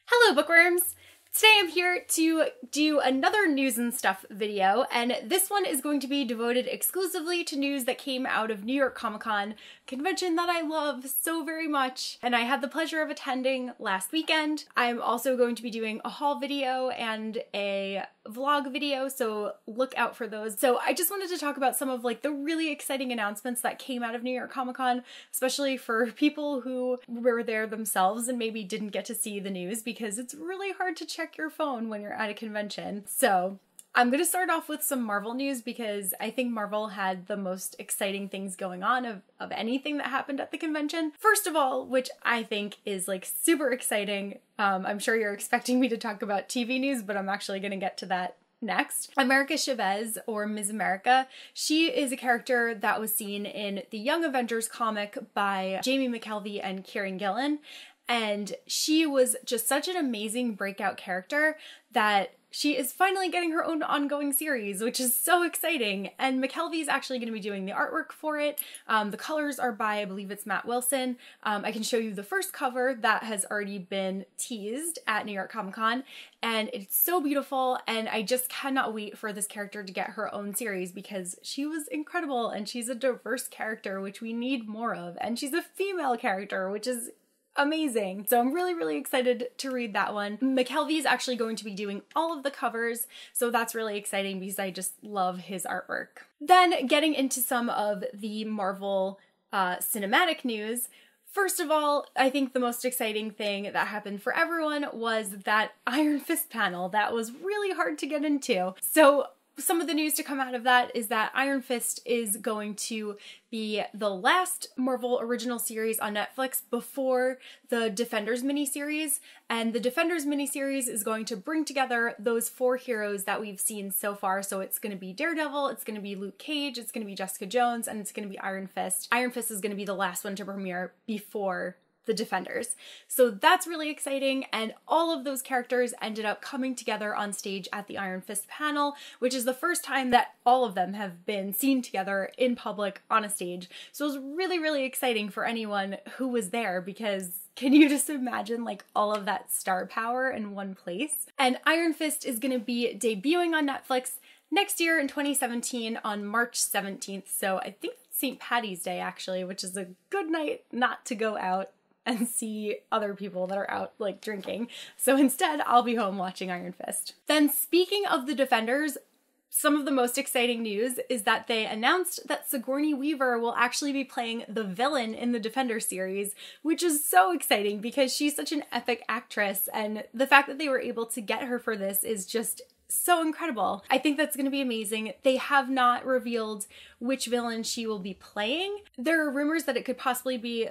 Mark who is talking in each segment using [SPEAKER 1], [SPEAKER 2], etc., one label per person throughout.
[SPEAKER 1] Hello bookworms! Today I'm here to do another news and stuff video, and this one is going to be devoted exclusively to news that came out of New York Comic Con, convention that I love so very much, and I had the pleasure of attending last weekend. I'm also going to be doing a haul video and a vlog video, so look out for those. So I just wanted to talk about some of the really exciting announcements that came out of New York Comic Con, especially for people who were there themselves and maybe didn't get to see the news because it's really hard to check your phone when you're at a convention. So I'm going to start off with some Marvel news because I think Marvel had the most exciting things going on of anything that happened at the convention. First of all, which I think is super exciting, I'm sure you're expecting me to talk about TV news, but I'm actually going to get to that next. America Chavez, or Ms. America, she is a character that was seen in the Young Avengers comic by Jamie McKelvie and Kieran Gillen. And she was just such an amazing breakout character that she is finally getting her own ongoing series, which is so exciting. And McKelvie is actually going to be doing the artwork for it. The colors are by, I believe it's Matt Wilson. I can show you the first cover that has already been teased at New York Comic Con, and it's so beautiful. And I just cannot wait for this character to get her own series because she was incredible and she's a diverse character, which we need more of. And she's a female character, which is amazing. So I'm really excited to read that one. McKelvie is actually going to be doing all of the covers, so that's really exciting because I just love his artwork. Then getting into some of the Marvel cinematic news. First of all, I think the most exciting thing that happened for everyone was that Iron Fist panel that was really hard to get into. So some of the news to come out of that is that Iron Fist is going to be the last Marvel original series on Netflix before the Defenders miniseries, and the Defenders miniseries is going to bring together those four heroes that we've seen so far. So it's going to be Daredevil, it's going to be Luke Cage, it's going to be Jessica Jones, and it's going to be Iron Fist. Iron Fist is going to be the last one to premiere before the Defenders. So that's really exciting, and all of those characters ended up coming together on stage at the Iron Fist panel, which is the first time that all of them have been seen together in public on a stage. So it was really exciting for anyone who was there because can you just imagine all of that star power in one place? And Iron Fist is going to be debuting on Netflix next year in 2017 on March 17th. So I think it's St. Paddy's Day actually, which is a good night not to go out and see other people that are out drinking. So instead, I'll be home watching Iron Fist. Then speaking of the Defenders, some of the most exciting news is that they announced that Sigourney Weaver will actually be playing the villain in the Defender series, which is so exciting because she's such an epic actress, and the fact that they were able to get her for this is just so incredible. I think that's going to be amazing. They have not revealed which villain she will be playing. There are rumors that it could possibly be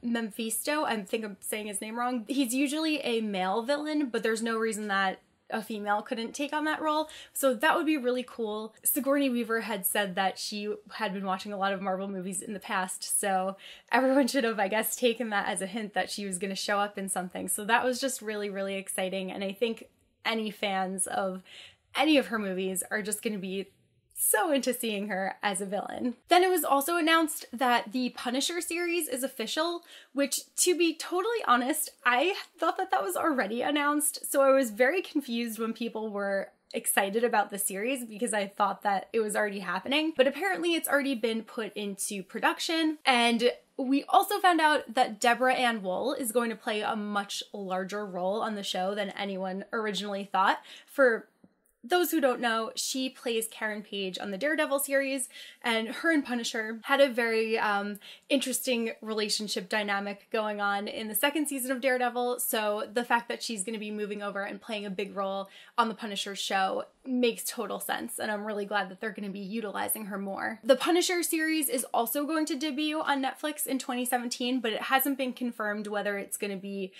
[SPEAKER 1] Mephisto. I think I'm saying his name wrong. He's usually a male villain, but there's no reason that a female couldn't take on that role. So that would be really cool. Sigourney Weaver had said that she had been watching a lot of Marvel movies in the past, so everyone should have, I guess, taken that as a hint that she was going to show up in something. So that was just really exciting, and I think any fans of any of her movies are just going to be so into seeing her as a villain. Then it was also announced that the Punisher series is official, which, to be totally honest, I thought that that was already announced, so I was very confused when people were excited about the series because I thought that it was already happening, but apparently it's already been put into production. And we also found out that Deborah Ann Woll is going to play a much larger role on the show than anyone originally thought. For those who don't know, she plays Karen Page on the Daredevil series, and her and Punisher had a very interesting relationship dynamic going on in the second season of Daredevil, so the fact that she's going to be moving over and playing a big role on the Punisher show makes total sense, and I'm really glad that they're going to be utilizing her more. The Punisher series is also going to debut on Netflix in 2017, but it hasn't been confirmed whether it's going to be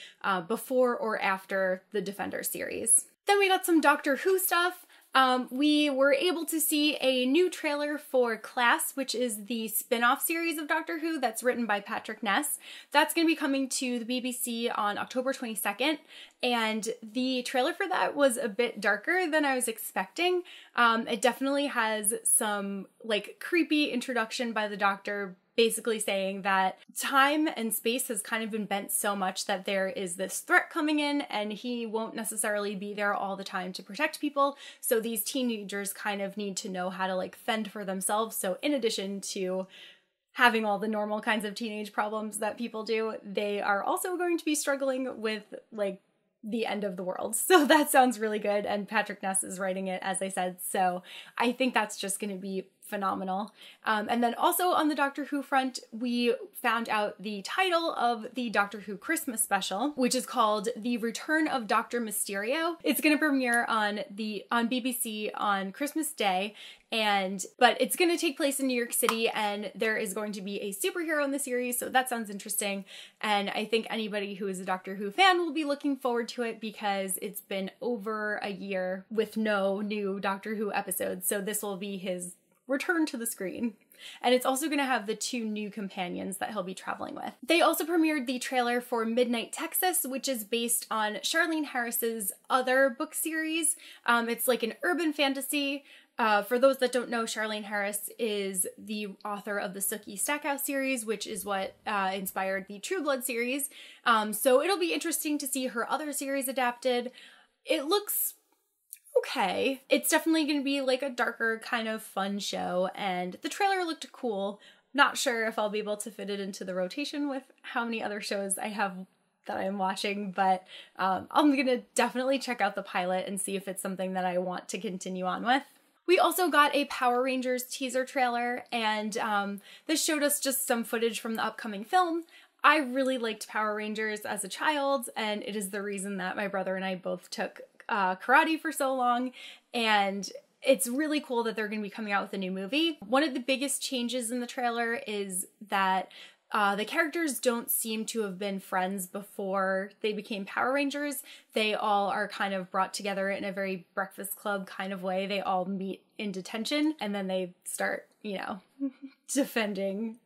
[SPEAKER 1] before or after the Defender series. Then we got some Doctor Who stuff. We were able to see a new trailer for Class, which is the spin-off series of Doctor Who that's written by Patrick Ness. That's going to be coming to the BBC on October 22nd, and the trailer for that was a bit darker than I was expecting. It definitely has some creepy introduction by the Doctor basically saying that time and space has kind of been bent so much that there is this threat coming in and he won't necessarily be there all the time to protect people. So these teenagers kind of need to know how to like fend for themselves. So in addition to having all the normal kinds of teenage problems that people do, they are also going to be struggling with like the end of the world. So that sounds really good. And Patrick Ness is writing it, as I said. So I think that's just going to be phenomenal. And then also on the Doctor Who front, we found out the title of the Doctor Who Christmas special, which is called The Return of Dr. Mysterio. It's going to premiere on BBC on Christmas Day, but it's going to take place in New York City, and there is going to be a superhero in the series, so that sounds interesting. And I think anybody who is a Doctor Who fan will be looking forward to it because it's been over a year with no new Doctor Who episodes, so this will be his return to the screen. And it's also going to have the 2 new companions that he'll be traveling with. They also premiered the trailer for Midnight Texas, which is based on Charlene Harris's other book series. It's like an urban fantasy. For those that don't know, Charlene Harris is the author of the Sookie Stackhouse series, which is what inspired the True Blood series. So it'll be interesting to see her other series adapted. It looks okay. It's definitely going to be like a darker kind of fun show, and the trailer looked cool. Not sure if I'll be able to fit it into the rotation with how many other shows I have that I'm watching, but I'm going to definitely check out the pilot and see if it's something that I want to continue on with. We also got a Power Rangers teaser trailer, and this showed us just some footage from the upcoming film. I really liked Power Rangers as a child, and it is the reason that my brother and I both took karate for so long, and it's really cool that they're going to be coming out with a new movie. One of the biggest changes in the trailer is that the characters don't seem to have been friends before they became Power Rangers. They all are kind of brought together in a very Breakfast Club kind of way. They all meet in detention, and then they start, defending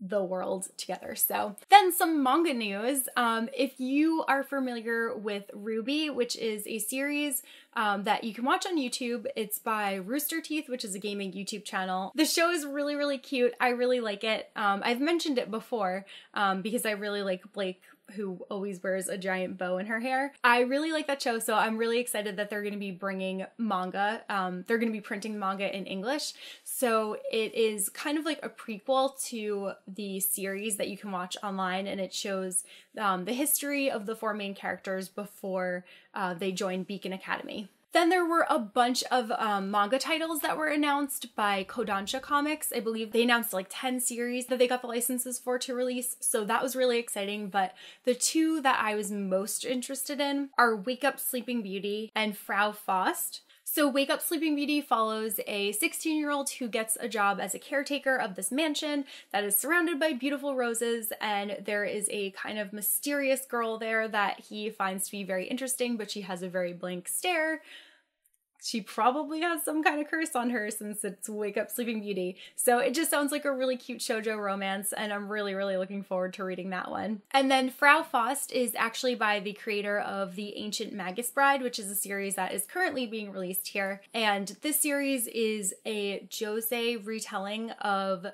[SPEAKER 1] the world together. So then some manga news. If you are familiar with Ruby, which is a series that you can watch on YouTube, it's by Rooster Teeth, which is a gaming YouTube channel. The show is really, really cute. I really like it. I've mentioned it before because I really like Blake, who always wears a giant bow in her hair. I really like that show, so I'm really excited that they're going to be bringing manga. They're going to be printing manga in English, so it is kind of like a prequel to the series that you can watch online, and it shows the history of the 4 main characters before they joined Beacon Academy. Then there were a bunch of manga titles that were announced by Kodansha Comics. I believe they announced like 10 series that they got the licenses for to release, so that was really exciting. But the 2 that I was most interested in are Wake Up Sleeping Beauty and Frau Faust. So Wake Up Sleeping Beauty follows a 16-year-old who gets a job as a caretaker of this mansion that is surrounded by beautiful roses, and there is a kind of mysterious girl there that he finds to be very interesting, but she has a very blank stare. She probably has some kind of curse on her since it's Wake Up Sleeping Beauty. So it just sounds like a really cute shoujo romance, and I'm really, really looking forward to reading that one. And then Frau Faust is actually by the creator of The Ancient Magus Bride, which is a series that is currently being released here. And this series is a josei retelling of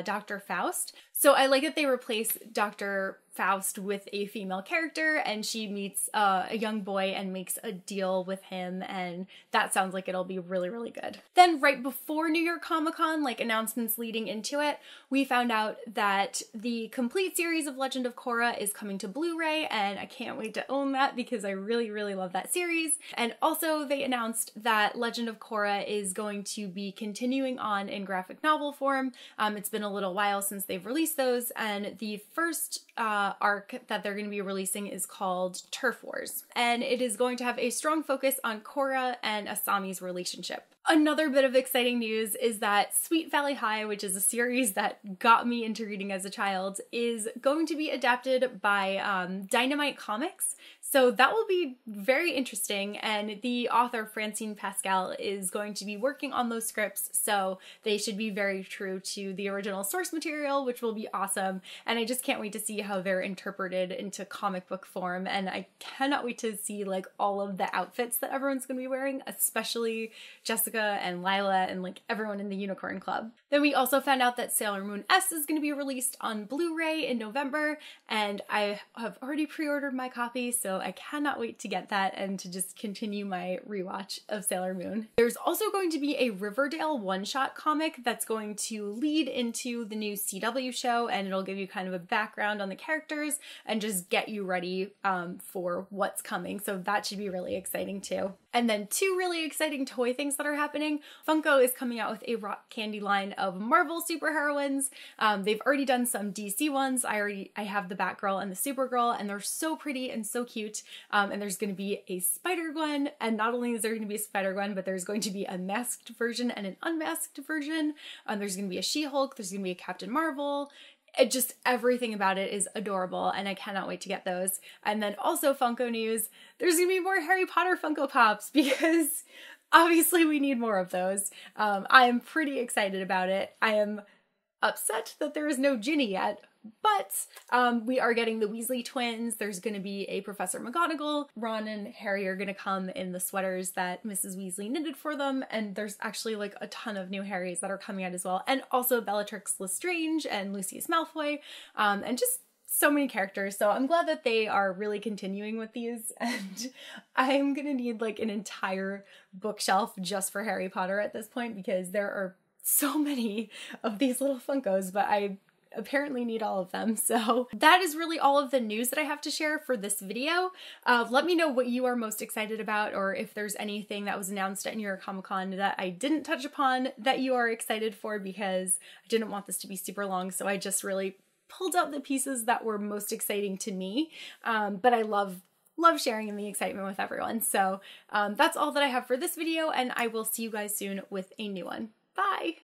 [SPEAKER 1] Dr. Faust. So I like that they replace Dr. Faust with a female character, and she meets a young boy and makes a deal with him, and that sounds like it'll be really, really good. Then right before New York Comic Con, like announcements leading into it, we found out that the complete series of Legend of Korra is coming to Blu-ray, and I can't wait to own that because I really, really love that series. And also they announced that Legend of Korra is going to be continuing on in graphic novel form. It's been a little while since they've released those, and the first arc that they're going to be releasing is called Turf Wars, and it is going to have a strong focus on Korra and Asami's relationship. Another bit of exciting news is that Sweet Valley High, which is a series that got me into reading as a child, is going to be adapted by Dynamite Comics. So that will be very interesting, and the author Francine Pascal is going to be working on those scripts, so they should be very true to the original source material, which will be awesome, and I just can't wait to see how they're interpreted into comic book form, and I cannot wait to see like all of the outfits that everyone's going to be wearing, especially Jessica and Lila and like everyone in the Unicorn Club. Then we also found out that Sailor Moon S is going to be released on Blu-ray in November, and I have already pre-ordered my copy, so I cannot wait to get that and to just continue my rewatch of Sailor Moon. There's also going to be a Riverdale one-shot comic that's going to lead into the new CW show, and it'll give you kind of a background on the characters and just get you ready for what's coming, so that should be really exciting too. And then two really exciting toy things that are happening. Funko is coming out with a rock candy line of Marvel superheroines. They've already done some DC ones. I have the Batgirl and the Supergirl, and they're so pretty and so cute. And there's going to be a Spider-Gwen, and not only is there going to be a Spider-Gwen, but there's going to be a masked version and an unmasked version. There's going to be a She-Hulk, there's going to be a Captain Marvel. Just everything about it is adorable, and I cannot wait to get those. And then also Funko news, there's gonna be more Harry Potter Funko Pops because obviously we need more of those. I am pretty excited about it. I am upset that there is no Ginny yet, but we are getting the Weasley twins. There's going to be a Professor McGonagall. Ron and Harry are going to come in the sweaters that Mrs. Weasley knitted for them, and there's actually like a ton of new Harrys that are coming out as well, and also Bellatrix Lestrange and Lucius Malfoy, and just so many characters. So I'm glad that they are really continuing with these, and I'm gonna need like an entire bookshelf just for Harry Potter at this point because there are so many of these little Funkos, but I apparently need all of them. So that is really all of the news that I have to share for this video. Let me know what you are most excited about, or if there's anything that was announced at New York Comic Con that I didn't touch upon that you are excited for, because I didn't want this to be super long, so I just really pulled out the pieces that were most exciting to me. But I love sharing in the excitement with everyone. So that's all that I have for this video, and I will see you guys soon with a new one. Bye!